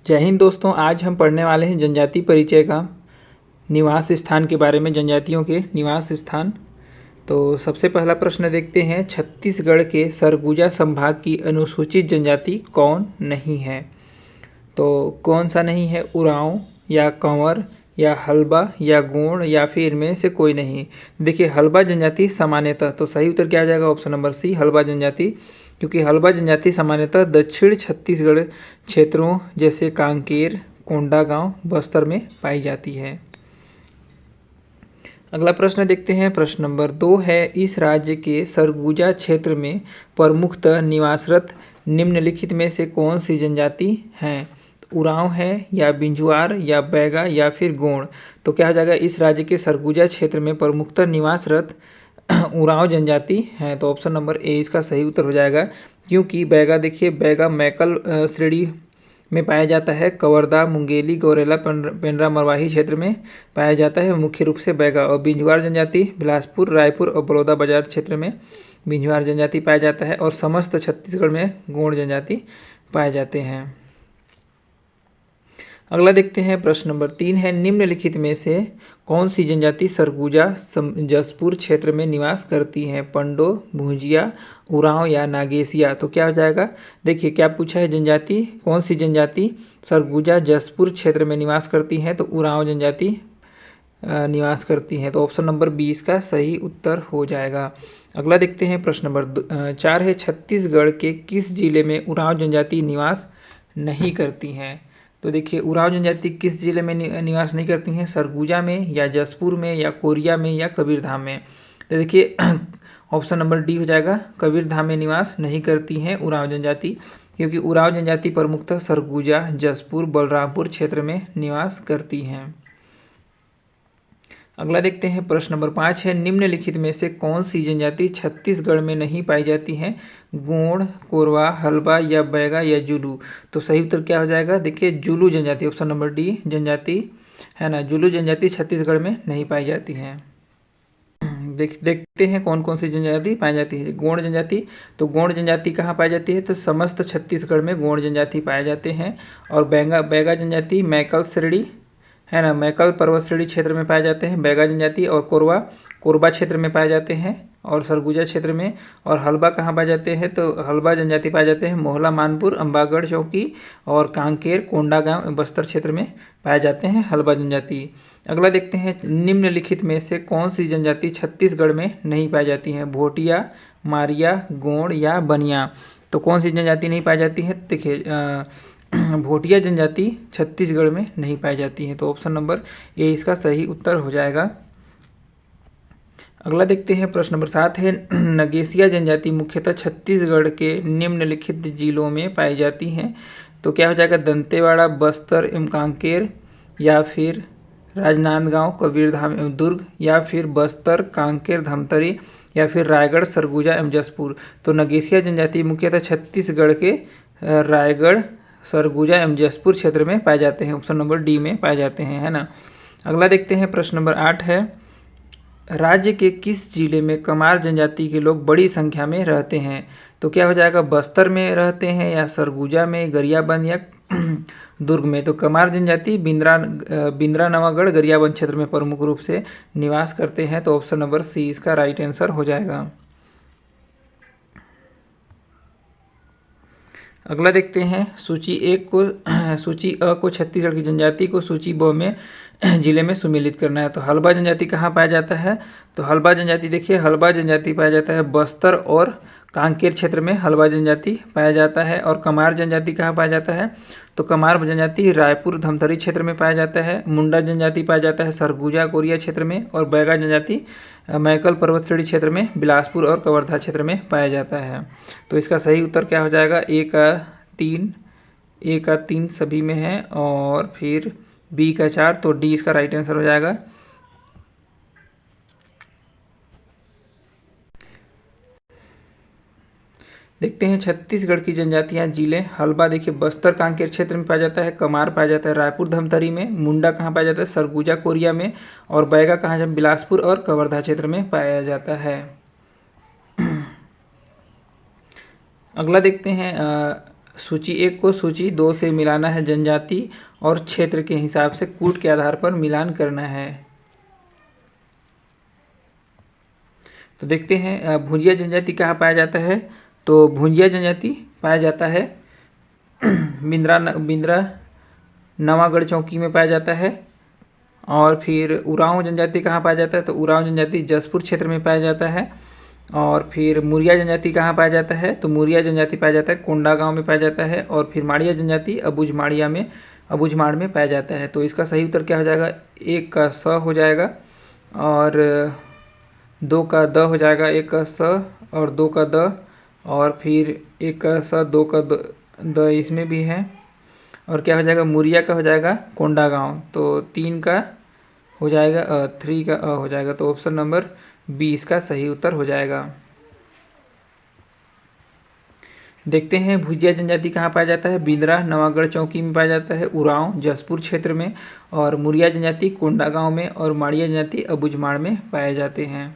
जय हिंद दोस्तों। आज हम पढ़ने वाले हैं जनजाति परिचय का निवास स्थान के बारे में, जनजातियों के निवास स्थान। तो सबसे पहला प्रश्न देखते हैं, छत्तीसगढ़ के सरगुजा संभाग की अनुसूचित जनजाति कौन नहीं है। तो कौन सा नहीं है? उरांव या कंवर या हल्बा या गोंड या फिर इनमें से कोई नहीं। देखिए हल्बा जनजाति सामान्यतः, तो सही उत्तर क्या आ जाएगा? ऑप्शन नंबर सी, हल्बा जनजाति। क्योंकि हल्बा जनजाति सामान्यतः दक्षिण छत्तीसगढ़ क्षेत्रों जैसे कांकेर, कोंडागांव, बस्तर में पाई जाती है। अगला प्रश्न देखते हैं, प्रश्न नंबर 2 है, इस राज्य के सरगुजा क्षेत्र में प्रमुखतः निवासरत निम्नलिखित में से कौन सी जनजाति हैं? उरांव है या बिंजुआर या बैगा या फिर गोंड। तो क्या हो जाएगा? इस राज्य के सरगुजा क्षेत्र में प्रमुखतः निवासरत उरांव जनजाति है। तो ऑप्शन नंबर ए इसका सही उत्तर हो जाएगा। क्योंकि बैगा, देखिए बैगा मैकल श्रेणी में पाया जाता है, कवर्धा, मुंगेली, गौरेला, पेंड्रा मरवाही क्षेत्र में पाया जाता है मुख्य रूप से बैगा। और बिंजवार जनजाति बिलासपुर, रायपुर और बलौदा बाजार क्षेत्र में बिंजवार जनजाति पाया जाता है। और समस्त छत्तीसगढ़ में गोंड जनजाति पाए जाते हैं। अगला देखते हैं, प्रश्न नंबर 3 है, निम्नलिखित में से कौन सी जनजाति सरगुजा जसपुर क्षेत्र में निवास करती है? पंडो, भुजिया, उरांव या नागेसिया। तो क्या हो जाएगा? देखिए क्या पूछा है, जनजाति कौन सी जनजाति सरगुजा जसपुर क्षेत्र में निवास करती है? तो उरांव जनजाति निवास करती हैं। तो ऑप्शन नंबर 20 का सही उत्तर हो जाएगा। अगला देखते हैं, प्रश्न नंबर 4 है, छत्तीसगढ़ के किस जिले में उरांव जनजाति निवास नहीं करती हैं? तो देखिए उरांव जनजाति किस जिले में निवास नहीं करती हैं? सरगुजा में या जसपुर में या कोरिया में या कबीरधाम में। तो देखिए ऑप्शन नंबर डी हो जाएगा, कबीरधाम में निवास नहीं करती हैं उरांव जनजाति। क्योंकि उरांव जनजाति प्रमुखतः सरगुजा, जसपुर, बलरामपुर क्षेत्र में निवास करती हैं। अगला देखते हैं, प्रश्न नंबर 5 है, निम्नलिखित में से कौन सी जनजाति छत्तीसगढ़ में नहीं पाई जाती है? गोंड, कोरवा, हल्बा या बैगा या जुलू। तो सही उत्तर क्या हो जाएगा? देखिए जुलू जनजाति, ऑप्शन नंबर डी जनजाति है ना, जुलू जनजाति छत्तीसगढ़ में नहीं पाई जाती है। देखते हैं कौन कौन सी जनजाति पाई जाती है। गोंड जनजाति, तो गोंड जनजाति कहाँ पाई जाती है? तो समस्त छत्तीसगढ़ में गोंड जनजाति पाए जाते हैं। और बैगा जनजाति मैकल श्रेणी है ना, मैकल पर्वत श्रेणी क्षेत्र में पाए जाते हैं बैगा जनजाति। और कोरबा क्षेत्र में पाए जाते हैं और सरगुजा क्षेत्र में। और हल्बा कहाँ पाए जाते हैं? तो हल्बा जनजाति पाए जाते हैं मोहला, मानपुर, अंबागढ़ चौकी और कांकेर, कोंडागांव, बस्तर क्षेत्र में पाए जाते हैं हल्बा जनजाति। अगला देखते हैं, निम्नलिखित में से कौन सी जनजाति छत्तीसगढ़ में नहीं पाई जाती है? भोटिया, मारिया, गोंड या बनिया। तो कौन सी जनजाति नहीं पाई जाती है? देखिए भोटिया जनजाति छत्तीसगढ़ में नहीं पाई जाती है। तो ऑप्शन नंबर ए इसका सही उत्तर हो जाएगा। अगला देखते हैं, प्रश्न नंबर 7 है, नगेसिया जनजाति मुख्यतः छत्तीसगढ़ के निम्नलिखित जिलों में पाई जाती हैं। तो क्या हो जाएगा? दंतेवाड़ा, बस्तर एवं कांकेर या फिर राजनांदगांव, कबीरधाम एवं दुर्ग या फिर बस्तर, कांकेर, धमतरी या फिर रायगढ़, सरगुजा एवं जसपुर। तो नगेसिया जनजाति मुख्यतः छत्तीसगढ़ के रायगढ़, सरगुजा एवं जसपुर क्षेत्र में पाए जाते हैं। ऑप्शन नंबर डी में पाए जाते हैं, है ना। अगला देखते हैं, प्रश्न नंबर 8 है, राज्य के किस जिले में कमार जनजाति के लोग बड़ी संख्या में रहते हैं? तो क्या हो जाएगा? बस्तर में रहते हैं या सरगुजा में, गरियाबंद या दुर्ग में। तो कमार जनजाति बिंद्रा नवागढ़, गरियाबंद क्षेत्र में प्रमुख रूप से निवास करते हैं। तो ऑप्शन नंबर सी इसका राइट आंसर हो जाएगा। अगला देखते हैं, सूची अ को छत्तीसगढ़ की जनजाति को सूची ब में जिले में सुमेलित करना है। तो हल्बा जनजाति कहाँ पाया जाता है? तो हल्बा जनजाति, देखिए हल्बा जनजाति पाया जाता है बस्तर और कांकेर क्षेत्र में हल्बा जनजाति पाया जाता है। और कमार जनजाति कहाँ पाया जाता है? तो कमार जनजाति रायपुर, धमतरी क्षेत्र में पाया जाता है। मुंडा जनजाति पाया जाता है सरगुजा, कोरिया क्षेत्र में। और बैगा जनजाति मैकल पर्वत श्रेणी क्षेत्र में, बिलासपुर और कवर्धा क्षेत्र में पाया जाता है। तो इसका सही उत्तर क्या हो जाएगा? ए का 3 सभी में है और फिर बी का 4। तो डी इसका राइट आंसर हो जाएगा। देखते हैं छत्तीसगढ़ की जनजातियां जिले। हल्बा देखिए बस्तर कांकेर क्षेत्र में पाया जाता है। कमार पाया जाता है रायपुर धमतरी में। मुंडा कहाँ पाया जाता है? सरगुजा कोरिया में। और बैगा कहाँ है? बिलासपुर और कवर्धा क्षेत्र में पाया जाता है। अगला देखते हैं, सूची 1 को सूची 2 से मिलाना है जनजाति और क्षेत्र के हिसाब से कूट के आधार पर मिलान करना है। तो देखते हैं भुजिया जनजाति कहाँ पाया जाता है। तो भुजिया जनजाति पाया जाता है बिंद्रा नवागढ़ चौकी में पाया जाता है। और फिर उरांव जनजाति कहाँ पाया जाता है। तो उरांव जनजाति जसपुर क्षेत्र में पाया जाता है। और फिर मुरिया जनजाति कहाँ पाया जाता है। तो मुरिया जनजाति पाया जाता है कोंडा गांव में पाया जाता है। और फिर माड़िया जनजाति अबुझमाड़ में पाया जाता है। तो इसका सही उत्तर क्या हो जाएगा, 1 का स हो जाएगा और 2 का द हो जाएगा, 1 का स और 2 का द, और फिर 1 का स 2 का द इसमें भी है। और क्या हो जाएगा, मुरिया का हो जाएगा कोंडा गांव। तो 3 का हो जाएगा 3 का हो जाएगा। तो ऑप्शन नंबर बी इसका सही उत्तर हो जाएगा। देखते हैं भुजिया जनजाति कहाँ पाया जाता है। बिंद्रा नवागढ़ चौकी में पाया जाता है, उरांव जसपुर क्षेत्र में, और मुरिया जनजाति कोंडा गांव में, और माड़िया जनजाति अबुझमाड़ में पाए जाते हैं।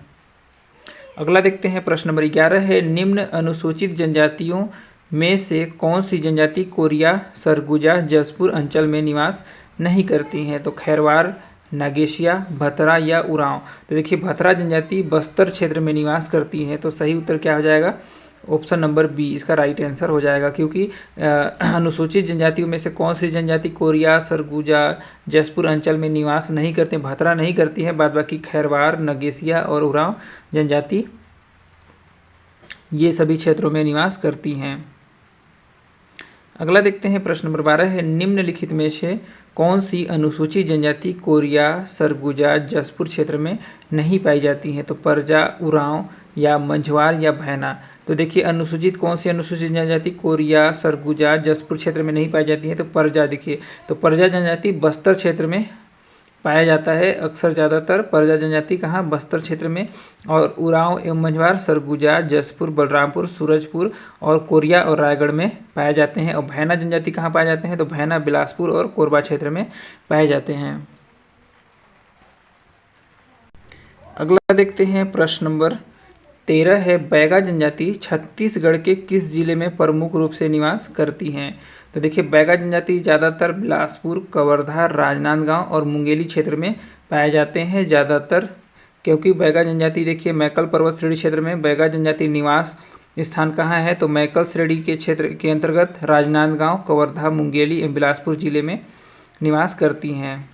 अगला देखते हैं प्रश्न नंबर 11 है, निम्न अनुसूचित जनजातियों में से कौन सी जनजाति कोरिया, सरगुजा, जसपुर अंचल में निवास नहीं करती हैं। तो खैरवार, नागेशिया, भतरा या उरांव। तो देखिए भतरा जनजाति बस्तर क्षेत्र में निवास करती हैं। तो सही उत्तर क्या हो जाएगा, ऑप्शन नंबर बी इसका राइट आंसर हो जाएगा। क्योंकि अनुसूचित जनजातियों में से कौन सी जनजाति कोरिया, सरगुजा, जसपुर अंचल में निवास नहीं करते, भतरा नहीं करती है, बाद बाकी खैरवार, नगेशिया और उरांव जनजाति ये सभी क्षेत्रों में निवास करती हैं। अगला देखते हैं प्रश्न नंबर 12 है, निम्नलिखित में से कौन सी अनुसूचित जनजाति कोरिया, सरगुजा, जसपुर क्षेत्र में नहीं पाई जाती हैं। तो परजा, उरांव या मंझवार या भैना। तो देखिए अनुसूचित कौन सी अनुसूचित जनजाति कोरिया, सरगुजा, जसपुर क्षेत्र में नहीं पाई जाती है। तो परजा, देखिए तो परजा जनजाति बस्तर क्षेत्र में पाया जाता है अक्सर, ज़्यादातर परजा जनजाति कहाँ, बस्तर क्षेत्र में। और उरांव एवं मंझवार सरगुजा, जसपुर, बलरामपुर, सूरजपुर और कोरिया और रायगढ़ में पाए जाते हैं। और भैना जनजाति कहाँ पाए जाते हैं। तो भैना बिलासपुर और कोरबा क्षेत्र में पाए जाते हैं। अगला देखते हैं प्रश्न नंबर 13 है, बैगा जनजाति छत्तीसगढ़ के किस जिले में प्रमुख रूप से निवास करती हैं। तो देखिए बैगा जनजाति ज़्यादातर बिलासपुर, कवर्धा, राजनांदगांव और मुंगेली क्षेत्र में पाए जाते हैं ज़्यादातर। क्योंकि बैगा जनजाति देखिए मैकल पर्वत श्रेणी क्षेत्र में बैगा जनजाति निवास स्थान कहाँ है। तो मैकल श्रेणी के क्षेत्र के अंतर्गत राजनांदगांव, कवर्धा, मुंगेली एवं बिलासपुर जिले में निवास करती हैं।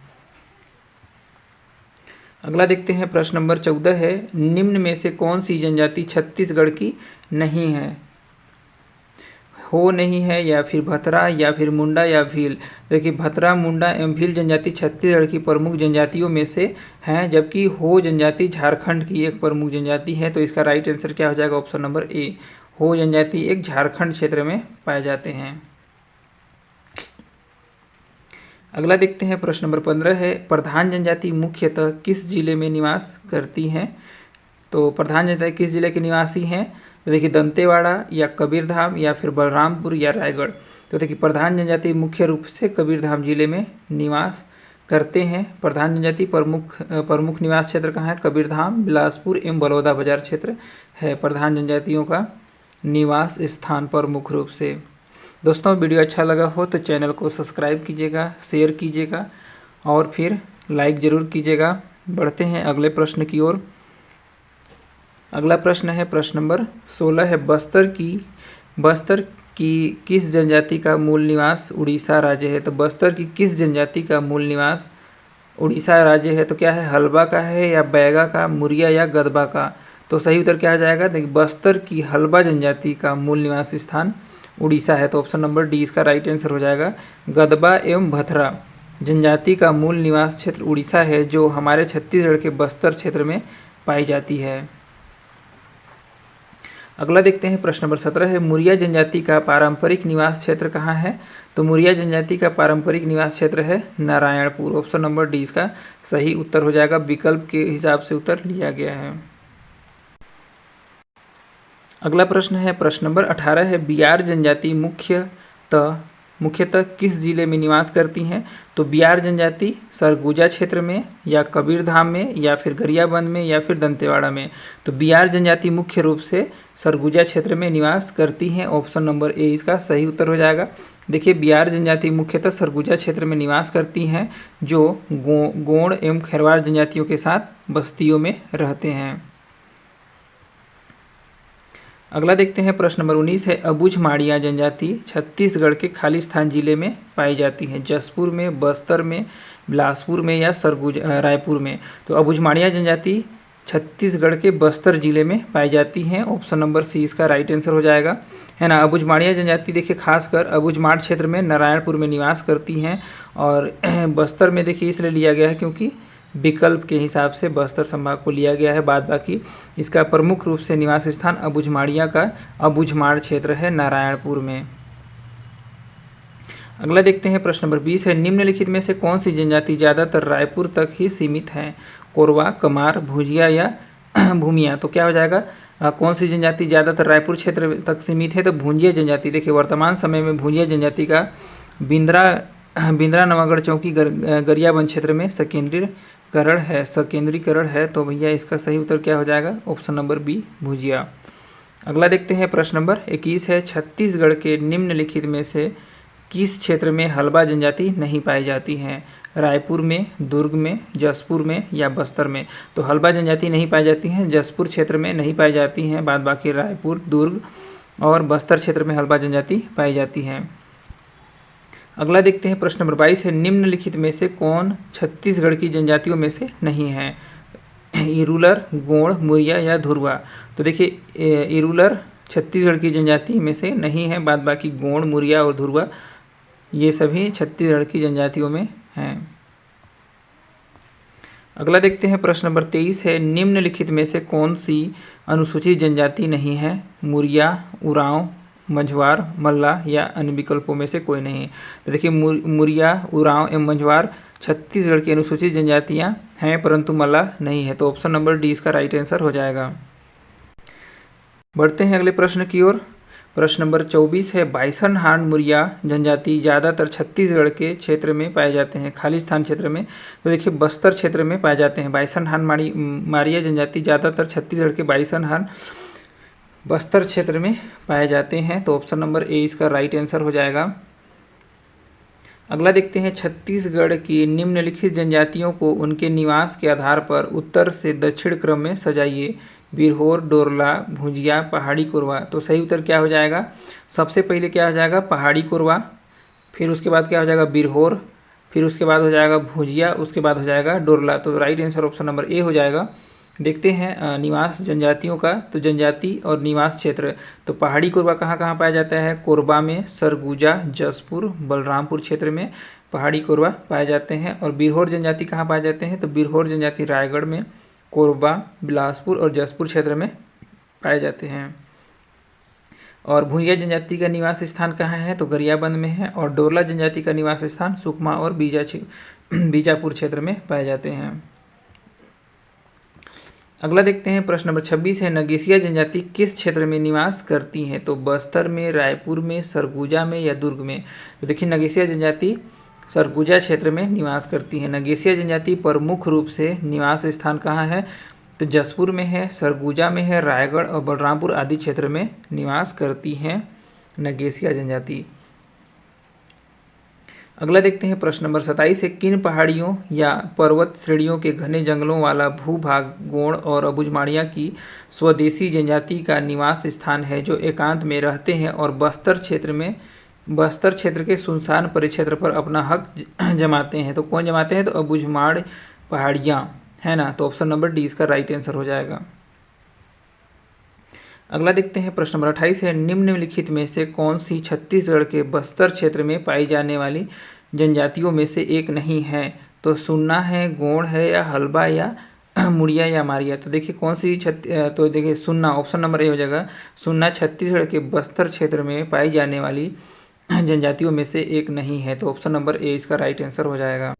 अगला देखते हैं प्रश्न नंबर 14 है, निम्न में से कौन सी जनजाति छत्तीसगढ़ की नहीं है। हो नहीं है, या फिर भतरा, या फिर मुंडा या भील। देखिए भतरा, मुंडा एवं भील जनजाति छत्तीसगढ़ की प्रमुख जनजातियों में से हैं, जबकि हो जनजाति झारखंड की एक प्रमुख जनजाति है। तो इसका राइट आंसर क्या हो जाएगा, ऑप्शन नंबर ए, हो जनजाति एक झारखंड क्षेत्र में पाए जाते हैं। अगला देखते हैं प्रश्न नंबर 15 है, प्रधान जनजाति मुख्यतः किस जिले में निवास करती हैं। तो प्रधान जनजाति किस जिले के निवासी हैं। तो देखिए दंतेवाड़ा या कबीरधाम या फिर बलरामपुर या रायगढ़। तो देखिए प्रधान जनजाति मुख्य रूप से कबीरधाम जिले में निवास करते हैं। प्रधान जनजाति प्रमुख निवास क्षेत्र कहाँ है, कबीरधाम, बिलासपुर एवं बलौदा बाजार क्षेत्र है प्रधान जनजातियों का निवास स्थान प्रमुख रूप से। दोस्तों वीडियो अच्छा लगा हो तो चैनल को सब्सक्राइब कीजिएगा, शेयर कीजिएगा और फिर लाइक ज़रूर कीजिएगा। बढ़ते हैं अगले प्रश्न की ओर। अगला प्रश्न है प्रश्न नंबर 16 है, बस्तर की किस जनजाति का मूल निवास उड़ीसा राज्य है। तो बस्तर की किस जनजाति का मूल निवास उड़ीसा राज्य है। तो क्या है, हल्बा का है या बैगा का, मुरिया या गदबा का। तो सही उत्तर क्या आ जाएगा, देखिए बस्तर की हल्बा जनजाति का मूल निवास स्थान उड़ीसा है। तो ऑप्शन नंबर डी इसका राइट आंसर हो जाएगा। गदबा एवं भथरा जनजाति का मूल निवास क्षेत्र उड़ीसा है, जो हमारे छत्तीसगढ़ के बस्तर क्षेत्र में पाई जाती है। अगला देखते हैं प्रश्न नंबर 17 है, मुरिया जनजाति का पारंपरिक निवास क्षेत्र कहाँ है। तो मुरिया जनजाति का पारंपरिक निवास क्षेत्र है नारायणपुर। ऑप्शन नंबर डी इसका सही उत्तर हो जाएगा, विकल्प के हिसाब से उत्तर लिया गया है। अगला प्रश्न है प्रश्न नंबर 18 है, बियार जनजाति मुख्यतः मुख्यतः किस जिले में निवास करती हैं? तो बिहार जनजाति सरगुजा क्षेत्र में, या कबीरधाम में, या फिर गरियाबंद में, या फिर दंतेवाड़ा में। तो बिहार जनजाति मुख्य रूप से सरगुजा क्षेत्र में निवास करती हैं। ऑप्शन नंबर ए इसका सही उत्तर हो जाएगा। देखिए, बिहार जनजाति मुख्यतः सरगुजा क्षेत्र में निवास करती हैं, जो गोंड एवं खैरवाड़ जनजातियों के साथ बस्तियों में रहते हैं। अगला देखते हैं, प्रश्न नंबर 19 है, अबुझमाड़िया जनजाति छत्तीसगढ़ के खालिस्तान जिले में पाई जाती है। जसपुर में, बस्तर में, बिलासपुर में, या सरगुजा रायपुर में। तो अबुझमाड़िया जनजाति छत्तीसगढ़ के बस्तर जिले में पाई जाती हैं। ऑप्शन नंबर सी इसका राइट आंसर हो जाएगा, है ना। अबुझमाड़िया जनजाति देखिए खासकर अबुझमाड़ क्षेत्र में नारायणपुर में निवास करती हैं। और बस्तर में देखिए इसलिए लिया गया है क्योंकि विकल्प के हिसाब से बस्तर संभाग को लिया गया है। बाद बाकी इसका प्रमुख रूप से निवास स्थान अबुझमाड़िया का अबुझमाड़ क्षेत्र है नारायणपुर में। अगला देखते हैं, प्रश्न नंबर 20 है, निम्नलिखित में से कौन सी जनजाति ज़्यादातर रायपुर तक ही सीमित है? कोरवा, कमार, भुजिया या भूमिया। तो क्या हो जाएगा, कौन सी जनजाति ज़्यादातर रायपुर क्षेत्र तक सीमित है? तो भुंजिया जनजाति। देखिए वर्तमान समय में भुंजिया जनजाति का बिंद्रा नवागढ़ चौकी गरियाबंद क्षेत्र में सकेंद्रीकरण है। तो भैया इसका सही उत्तर क्या हो जाएगा? ऑप्शन नंबर बी भुजिया। अगला देखते हैं, प्रश्न नंबर 21 है, छत्तीसगढ़ के निम्नलिखित में से किस क्षेत्र में हल्बा जनजाति नहीं पाई जाती है? रायपुर में, दुर्ग में, जसपुर में, या बस्तर में। तो हल्बा जनजाति नहीं पाई जाती हैं, जसपुर क्षेत्र में नहीं पाई जाती हैं, बाद बाकी रायपुर, दुर्ग और बस्तर क्षेत्र में हल्बा जनजाति पाई जाती हैं। अगला देखते हैं, प्रश्न नंबर 22 है, निम्नलिखित में से कौन छत्तीसगढ़ की जनजातियों में से नहीं है? इरूलर, गोंड, मुरिया या धुरवा। तो देखिए इरूलर छत्तीसगढ़ की जनजाति में से नहीं है, बाद बाकी गोंड, मुरिया और धुरवा ये सभी छत्तीसगढ़ की जनजातियों में हैं। अगला देखते हैं, प्रश्न नंबर 23 है, निम्नलिखित में से कौन सी अनुसूचित जनजाति नहीं है? मुरिया, उरांव, मंझवार, मल्ला या अन्य विकल्पों में से कोई नहीं। तो देखिए मुरिया, उरांव एवं मंझवार छत्तीसगढ़ की अनुसूचित जनजातियां हैं, परंतु मल्ला नहीं है। तो ऑप्शन नंबर डी इसका राइट आंसर हो जाएगा। बढ़ते हैं अगले प्रश्न की ओर। प्रश्न नंबर 24 है, बाइसन हांड मुरिया जनजाति ज़्यादातर छत्तीसगढ़ के क्षेत्र में पाए जाते हैं, खालिस्तान क्षेत्र में। तो देखिए बस्तर क्षेत्र में पाए जाते हैं। बाइसन हांड मारिया जनजाति ज़्यादातर छत्तीसगढ़ के बाइसन हांड बस्तर क्षेत्र में पाए जाते हैं। तो ऑप्शन नंबर ए इसका राइट आंसर हो जाएगा। अगला देखते हैं, छत्तीसगढ़ की निम्नलिखित जनजातियों को उनके निवास के आधार पर उत्तर से दक्षिण क्रम में सजाइए। बिरहोर, डोरला, भुजिया, पहाड़ी कोरवा। तो सही उत्तर क्या हो जाएगा? सबसे पहले क्या हो जाएगा? पहाड़ी कोरवा, फिर उसके बाद क्या हो जाएगा? बिरहोर, फिर उसके बाद हो जाएगा भुजिया, उसके बाद हो जाएगा डोरला। तो right answer option number A हो जाएगा। देखते हैं निवास जनजातियों का, तो जनजाति और निवास क्षेत्र। तो पहाड़ी कोरवा कहाँ कहाँ पाया जाता है? कोरबा में, सरगुजा, जसपुर, बलरामपुर क्षेत्र में पहाड़ी कोरवा पाए जाते हैं। और बिरहोर जनजाति कहाँ पाए जाते हैं? तो बिरहोर जनजाति रायगढ़ में, कोरबा, बिलासपुर और जसपुर क्षेत्र में पाए जाते हैं। और भुइया जनजाति का निवास स्थान कहाँ है? तो गरियाबंद में है। और डोरला जनजाति का निवास स्थान सुकमा और बीजापुर क्षेत्र में पाए जाते हैं। अगला देखते हैं, प्रश्न नंबर 26 है, नगेसिया जनजाति किस क्षेत्र में निवास करती हैं? तो बस्तर में, रायपुर में, सरगुजा में या दुर्ग में। तो देखिए नगेसिया जनजाति सरगुजा क्षेत्र में निवास करती है। नगेसिया जनजाति प्रमुख रूप से निवास स्थान कहाँ है? तो जसपुर में है, सरगुजा में है, रायगढ़ और बलरामपुर आदि क्षेत्र में निवास करती हैं नगेसिया जनजाति। अगला देखते हैं, प्रश्न नंबर 27 है, किन पहाड़ियों या पर्वत श्रेणियों के घने जंगलों वाला भूभाग गोंड और अबुझमाड़िया की स्वदेशी जनजाति का निवास स्थान है, जो एकांत में रहते हैं और बस्तर क्षेत्र के सुनसान परिक्षेत्र पर अपना हक जमाते हैं। तो कौन जमाते हैं? तो अबुझमाड़ पहाड़ियाँ, है ना। तो ऑप्शन नंबर डी इसका राइट आंसर हो जाएगा। अगला देखते हैं, प्रश्न नंबर 28 है, निम्नलिखित में से कौन सी छत्तीसगढ़ के बस्तर क्षेत्र में पाई जाने वाली जनजातियों में से एक नहीं है? तो सुन्ना है, गोंड है, या हल्बा, या मुड़िया या मारिया। तो देखिए कौन सी तो देखिए सुन्ना, ऑप्शन नंबर ए हो जाएगा। सुन्ना छत्तीसगढ़ के बस्तर क्षेत्र में पाई जाने वाली जनजातियों में से एक नहीं है। तो ऑप्शन नंबर ए इसका राइट आंसर हो जाएगा।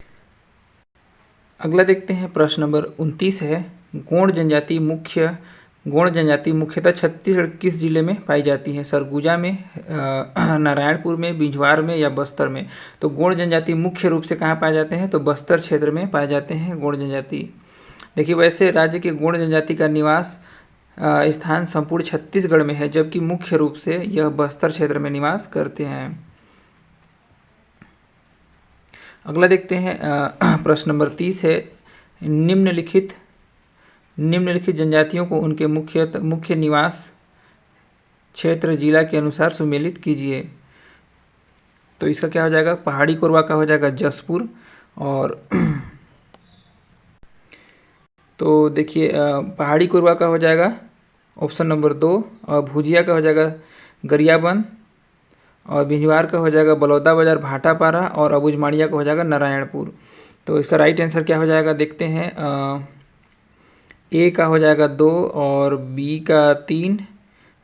अगला देखते हैं, प्रश्न नंबर 29 है, गोंड जनजाति मुख्य गौड़ जनजाति मुख्यतः छत्तीसगढ़ किस जिले में पाई जाती है? सरगुजा में, नारायणपुर में, बिझवार में या बस्तर में? तो गौड़ जनजाति मुख्य रूप से कहाँ पाए जाते हैं? तो बस्तर क्षेत्र में पाए जाते हैं गौड़ जनजाति। देखिए, वैसे राज्य के गौड़ जनजाति का निवास स्थान संपूर्ण छत्तीसगढ़ में है, जबकि मुख्य रूप से यह बस्तर क्षेत्र में निवास करते हैं। अगला देखते हैं, प्रश्न नंबर 30 है, निम्नलिखित जनजातियों को उनके मुख्य निवास क्षेत्र जिला के अनुसार सुमेलित कीजिए। तो इसका क्या हो जाएगा? पहाड़ी कोरवा का हो जाएगा जसपुर, और तो देखिए, पहाड़ी कोरवा का हो जाएगा ऑप्शन नंबर 2, और भुजिया का हो जाएगा गरियाबंद, और बिंजवार का हो जाएगा बलौदा बाजार भाटापारा, और अबुझमाड़िया का हो जाएगा नारायणपुर। तो इसका राइट आंसर क्या हो जाएगा? देखते हैं, ए का हो जाएगा 2, और बी का 3,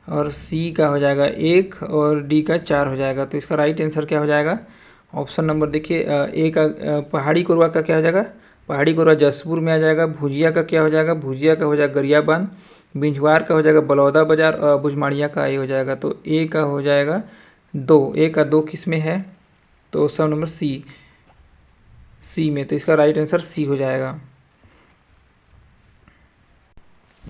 और सी का हो जाएगा 1, और डी का 4 हो जाएगा। तो इसका राइट आंसर क्या हो जाएगा? ऑप्शन नंबर देखिए, ए का पहाड़ी कोरवा का क्या हो जाएगा? पहाड़ी कोरवा जसपुर में आ जाएगा। भुजिया का क्या हो जाएगा? भुजिया का हो जाएगा गरियाबंद। बिंझवार का हो जाएगा बलौदा बाजार, और अबुझमाड़िया का ए हो जाएगा। तो ए का हो जाएगा 2, ए का 2 किस में है? तो ऑप्शन नंबर सी में। तो इसका राइट आंसर सी हो जाएगा।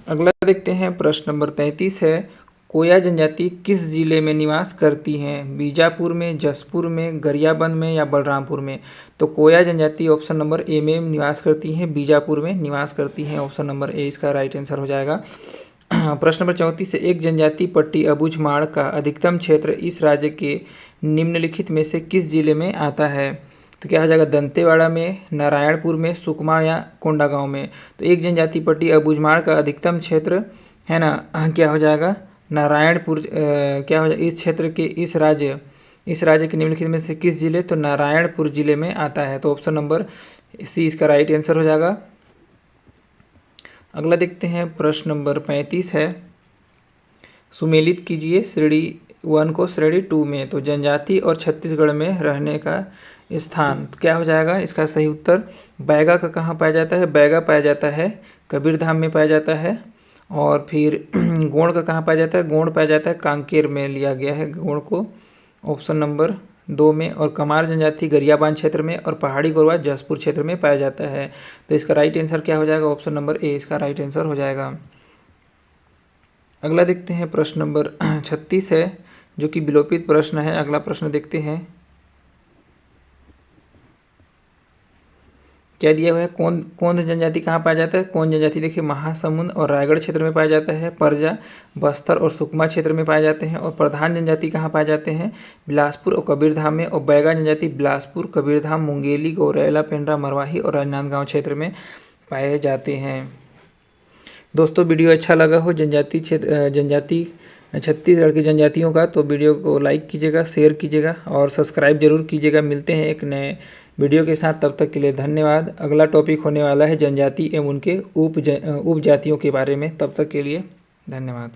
अगला देखते हैं, प्रश्न नंबर 33 है, कोया जनजाति किस जिले में निवास करती हैं? बीजापुर में, जसपुर में, गरियाबंद में या बलरामपुर में? तो कोया जनजाति ऑप्शन नंबर ए में निवास करती हैं, बीजापुर में निवास करती हैं। ऑप्शन नंबर ए इसका राइट आंसर हो जाएगा। प्रश्न नंबर 34 है, एक जनजाति पट्टी अबुझमाड़ का अधिकतम क्षेत्र इस राज्य के निम्नलिखित में से किस जिले में आता है? तो क्या हो जाएगा? दंतेवाड़ा में, नारायणपुर में, सुकमा या कोंडागांव में? तो एक जनजाति पट्टी अबुझमाड़ का अधिकतम क्षेत्र है ना, क्या हो जाएगा? नारायणपुर। क्या हो जाएगा? इस क्षेत्र के इस राज्य के निम्नलिखित में से किस जिले? तो नारायणपुर जिले में आता है। तो ऑप्शन नंबर सी इसका राइट आंसर हो जाएगा। अगला देखते हैं, प्रश्न नंबर 35 है, सुमेलित कीजिए श्रेणी 1 को श्रेणी 2 में। तो जनजाति और छत्तीसगढ़ में रहने का स्थान, तो क्या हो जाएगा? इसका सही उत्तर बैगा का कहाँ पाया जाता है? बैगा पाया जाता है कबीरधाम में पाया जाता है। और फिर गोंड का कहाँ पाया जाता है? गोंड पाया जाता है कांकेर में, लिया गया है गोंड को ऑप्शन नंबर 2 में। और कमार जनजाति गरियाबंद क्षेत्र में, और पहाड़ी कोरवा जसपुर क्षेत्र में पाया जाता है। तो इसका राइट आंसर क्या हो जाएगा? ऑप्शन नंबर ए इसका राइट आंसर हो जाएगा। अगला देखते हैं, प्रश्न नंबर 36 है, जो कि विलोपित प्रश्न है। अगला प्रश्न देखते हैं, क्या दिया हुआ है? कौन जनजाति कहाँ पाया जाता है? कौन जनजाति देखिए, महासमुंद और रायगढ़ क्षेत्र में पाया जाता है। परजा, बस्तर और सुकमा क्षेत्र में पाए जाते हैं। और प्रधान जनजाति कहाँ पाए जाते हैं? बिलासपुर और कबीरधाम में। और बैगा जनजाति बिलासपुर, कबीरधाम, मुंगेली, गौरेला, पेंड्रा, मरवाही और राजनांदगांव क्षेत्र में पाए जाते हैं। दोस्तों, वीडियो अच्छा लगा हो जनजाति छत्तीसगढ़ की जनजातियों का, तो वीडियो को लाइक कीजिएगा, शेयर कीजिएगा और सब्सक्राइब जरूर कीजिएगा। मिलते हैं एक नए वीडियो के साथ, तब तक के लिए धन्यवाद। अगला टॉपिक होने वाला है जनजाति एवं उनके उपजातियों के बारे में। तब तक के लिए धन्यवाद।